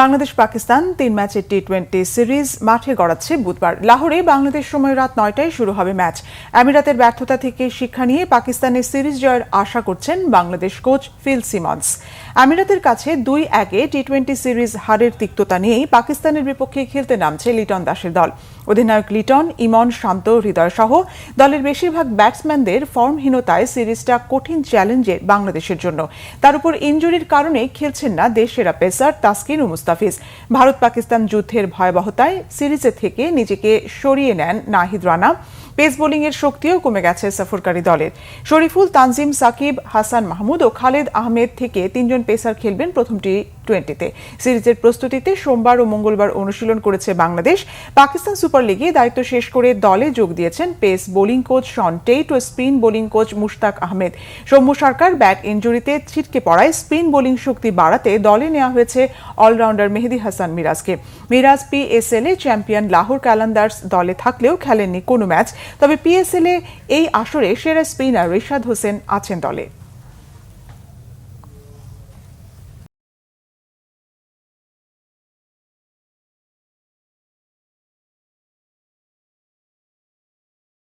বাংলাদেশ পাকিস্তান ৩ ম্যাচের টি-20 সিরিজ মাঠে গড়াচ্ছে বুধবার। লাহোরে বাংলাদেশ সময় রাত ৯টায় শুরু হবে ম্যাচ। আমিরাতের ব্যর্থতা থেকে শিক্ষা নিয়ে পাকিস্তানের সিরিজ জয়ের আশা করছেন বাংলাদেশ কোচ ফিল সিমন্স। আমিরাতের কাছে ২-১-এ টি-20 সিরিজ হারের তিক্ততা নিয়েই পাকিস্তানের বিপক্ষে খেলতে নামছে লিটন দাসের দল। অধিনায়ক লিটন, ইমন, শান্ত, হৃদয় সহ দলের বেশিরভাগ ব্যাটসম্যানদের ফর্মহীনতায় সিরিজটা কঠিন চ্যালেঞ্জের বাংলাদেশের জন্য। তার উপর ইনজুরির কারণে খেলছেন না দেশসেরা পেসার তাসকিন ও মুস্তাফিজ। ভারত পাকিস্তান যুদ্ধের ভয়াবহতায় সিরিজে থেকে নিজেকে সরিয়ে নেন নাহিদ রানা। পেস বোলিংয়ের শক্তিও কমে গেছে সফরকারী দলের। শরীফুল, তানজিম, সাকিব, হাসান মাহমুদ ও খালেদ আহমেদ থেকে ৩ জন পেসার খেলবেন প্রথম টি-20-তে। সিরিজের প্রস্তুতিতে সোমবার ও মঙ্গলবার অনুশীলন করেছে বাংলাদেশ। পাকিস্তান সুপার লিগে দায়িত্ব শেষ করে দলে যোগ দিয়েছেন pace bowling coach Shaun Tait ও spin bowling coach Mushtaq Ahmed. Soumya Sarkar bat ইনজুরিতে ছিটকে পড়ায় স্পিন বোলিং শক্তি বাড়াতে দলে নেওয়া হয়েছে অলরাউন্ডার মেহেদী হাসান মিরাজকে। মিরাজ পিএসএল-এ চ্যাম্পিয়ন লাহোর কালান্দার্স দলে থাকলেও খেলেননি কোনো ম্যাচ। তবে পিএসএল-এ এই আসরে সেরা স্পিনার রিশাদ হোসেন আছেন দলে।